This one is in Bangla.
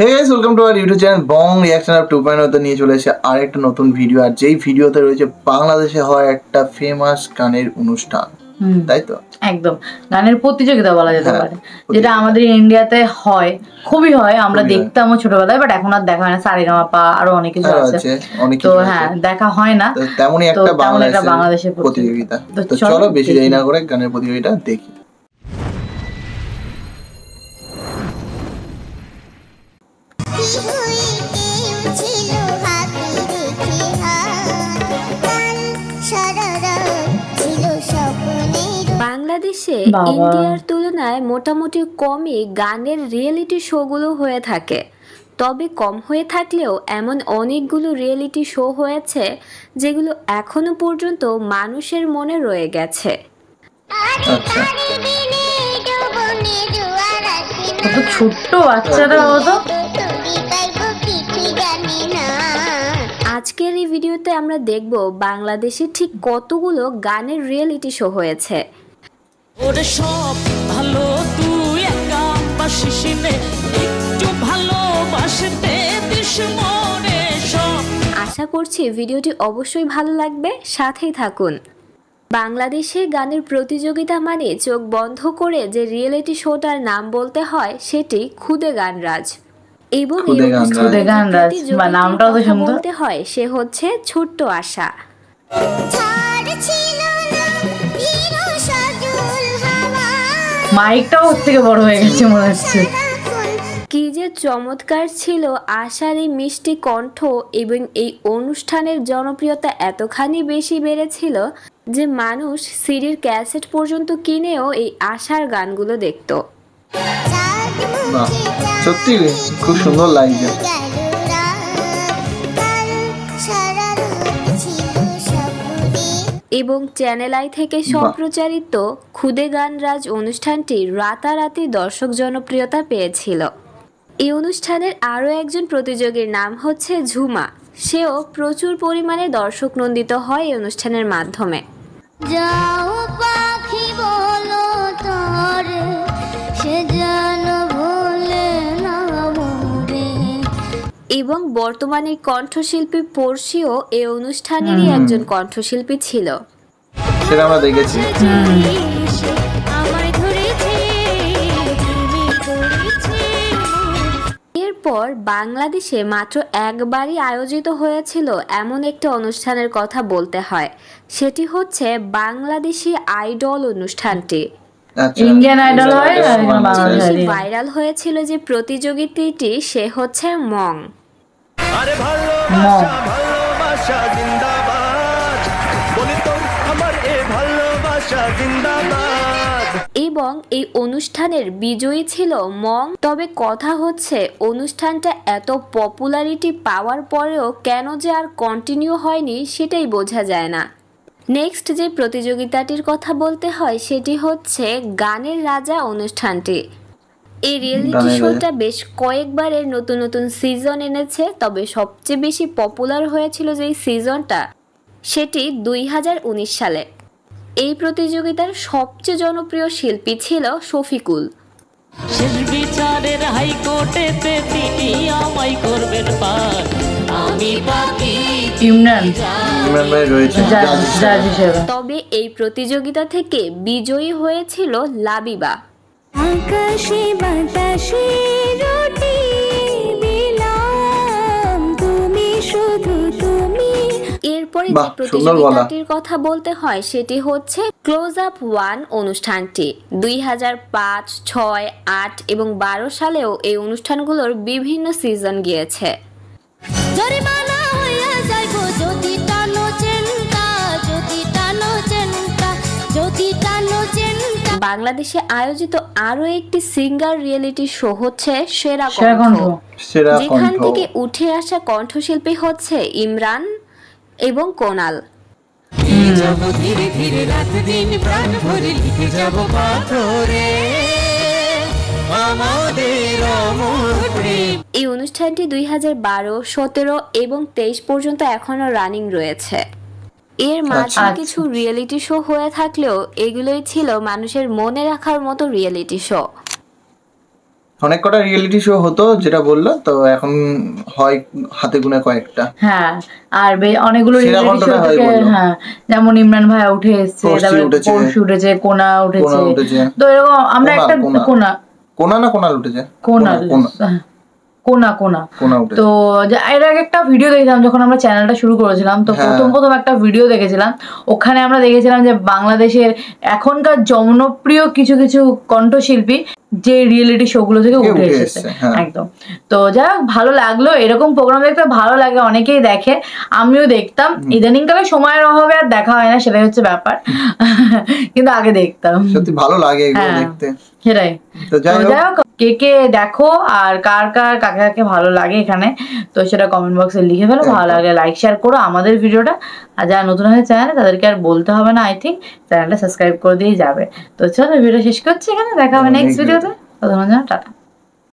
Hey guys, welcome to our YouTube channel Bong reaction of 2.0 তে নিয়ে চলে এসেছে আরেকটা নতুন ভিডিও। আর যেই ভিডিওতে রয়েছে বাংলাদেশে হয় একটা ফেমাস গানের অনুষ্ঠান, তাই তো? একদম গানের প্রতিযোগিতা বলা যেতে পারে, যেটা আমাদের ইন্ডিয়াতে হয়, খুবই হয়। আমরা দেখতামও ছোটবেলায়, বাট এখন আর দেখা হয় না। সারেগামাপা আরো অনেক কিছু আছে, তো হ্যাঁ দেখা হয় না। তেমনই একটা বাংলাদেশের প্রতিযোগিতা। তো চলো বেশি দেরি না করে গানের প্রতিযোগিতা দেখি। বাংলাদেশে ইন্ডিয়ার তুলনায় মোটামুটি কমই গানের রিয়েলিটি শোগুলো হয়ে থাকে। তবে কম হয়ে থাকলেও এমন অনেকগুলো রিয়েলিটি শো হয়েছে যেগুলো এখনো পর্যন্ত মানুষের মনে রয়ে গেছে। ছোট্ট বাচ্চারা হতো। আজকের এই ভিডিওতে আমরা দেখব বাংলাদেশে ঠিক কতগুলো গানের রিয়েলিটি শো হয়েছে। ওরে সব ভালো তুই একা পাশিস নে, একটু ভালোবাসতে দিস মনে সব। আশা করছি ভিডিওটি অবশ্যই ভালো লাগবে, সাথেই থাকুন। বাংলাদেশে গানের প্রতিযোগিতা মানে চোখ বন্ধ করে যে রিয়েলিটি শোটার নাম বলতে হয় সেটি খুদে গান রাজ, এবং নামটাও তো সুন্দর বলতে হয় সে হচ্ছে ছোট্ট আশা। মাইকটাও ওর থেকে বড় হয়ে গেছে মনে হচ্ছে। কি যে চমৎকার ছিল আশার এই মিষ্টি কণ্ঠ, এবং এই অনুষ্ঠানের জনপ্রিয়তা এতখানি বেশি বেড়েছিল যে মানুষ সিডির ক্যাসেট পর্যন্ত কিনেও এই আশার গানগুলো দেখত। সত্যি খুব সুন্দর লাগছে। এবং চ্যানেল আই থেকে সম্প্রচারিত খুদে গান রাজ অনুষ্ঠানটি রাতারাতি দর্শক জনপ্রিয়তা পেয়েছিল। এই অনুষ্ঠানের আরও একজন প্রতিযোগীর নাম হচ্ছে ঝুমা। সেও প্রচুর পরিমাণে দর্শক নন্দিত হয় এই অনুষ্ঠানের মাধ্যমে। যাও পাখি বলো তরে, সে যেন ভুলে না মরে। এবং বর্তমানে কণ্ঠশিল্পী পড়শিও এই অনুষ্ঠানেরই একজন কণ্ঠশিল্পী ছিল। সেটা আমরা দেখেছি। এরপর বাংলাদেশে মাত্র একবারই আয়োজিত হয়েছিল এমন একটা অনুষ্ঠানের কথা বলতে হয়, সেটি হচ্ছে বাংলাদেশি আইডল অনুষ্ঠানটি। ইন্ডিয়ান আইডল হয়, ভাইরাল হয়েছিল যে প্রতিযোগিতাটি সে হচ্ছে মং। এবং এই অনুষ্ঠানের বিজয়ী ছিল মং। তবে কথা হচ্ছে অনুষ্ঠানটা এত পপুলারিটি পাওয়ার পরেও কেন যে আর কন্টিনিউ হয়নি সেটাই বোঝা যায় না। নেক্সট যে প্রতিযোগিতাটির কথা বলতে হয় সেটি হচ্ছে গানের রাজা অনুষ্ঠানটি। এই রিয়েলিটি শোটা বেশ কয়েকবারের নতুন নতুন সিজন এনেছে, তবে সবচেয়ে বেশি পপুলার হয়েছিল যেই সিজনটা সেটি 2019 সালে। এই প্রতিযোগিতার সবচেয়ে জনপ্রিয় শিল্পী ছিল শফিকুল। শেষ বিচারের হাইকোর্টেতে তিনি আমায় করবেন পার, আমি বাকি ইমরান রয়েছে জাজ হিসেবে। তবে এই প্রতিযোগিতা থেকে বিজয়ী হয়েছিল লাবিবা। আকাশে বাতাসে রুটি দিলাম, তুমি শুধু তুমি। এরপরে যে প্রতিযোগিতাটির কথা বলতে হয় সেটি হচ্ছে ক্লোজ আপ 1 অনুষ্ঠানটি। 2005, 6, 8 এবং 12 সালেও এই অনুষ্ঠানগুলোর বিভিন্ন সিজন গিয়েছে। বাংলাদেশে আয়োজিত আরো একটি সিঙ্গার রিয়েলিটি শো হচ্ছে সেরা কণ্ঠ, যেখান থেকে উঠে আসা কণ্ঠশিল্পী হচ্ছে ইমরান এবং কোনাল। এই অনুষ্ঠানটি 2012, 17 এবং 23 পর্যন্ত এখনো রানিং রয়েছে। এর মাঝে কিছু রিয়েলিটি শো হয়ে থাকলেও এগুলোই ছিল মানুষের মনে রাখার মতো রিয়েলিটি শো। অনেক কটা রিয়েলিটি শো হতো যেটা বললো, তো এখন হয় হাতে গোনা কয়েকটা। হ্যাঁ, আর অনেকগুলো রিয়েলিটি শো থেকে, হ্যাঁ, যেমন ইমরান ভাই উঠে এসেছে, তারপরে পরশু উঠেছে, কোনা উঠেছে, তো এরকম আমরা একটা কোনাল উঠেছে, কোনা। তো এর আগে একটা ভিডিও দেখেছিলাম যখন আমরা চ্যানেলটা শুরু করেছিলাম, তো প্রথম একটা ভিডিও দেখেছিলাম, ওখানে আমরা দেখেছিলাম যে বাংলাদেশের এখনকার জনপ্রিয় কিছু কিছু কণ্ঠশিল্পী যে রিয়েলিটি শো গুলো থেকে উঠে এসেছে একদম। তো যাই হোক, ভালো লাগলো, এরকম প্রোগ্রাম দেখতে ভালো লাগে, অনেকেই দেখে, আমিও দেখতাম। ইদানিং কালে সময়ের অভাবে আর দেখা হয় না, সেটাই হচ্ছে ব্যাপার, কিন্তু আগে দেখতাম, সত্যি ভালো লাগে এগুলো দেখতে। সেটাই। তো যাই হোক, কে কে দেখো আর কার কার কাকে কাকে ভালো লাগে এখানে, তো সেটা কমেন্ট বক্সে লিখে ফেলো। ভালো লাগলে লাইক শেয়ার করো আমাদের ভিডিওটা, আর যারা নতুন হয়ে চ্যানেলে তাদেরকে আর বলতে হবে না, আই থিঙ্ক চ্যানেলটা সাবস্ক্রাইব করে দিয়ে যাবে। তো চলো ভিডিও শেষ করছি এখানে, দেখা হবে নেক্সট ভিডিওতে, ততক্ষণ টাটা।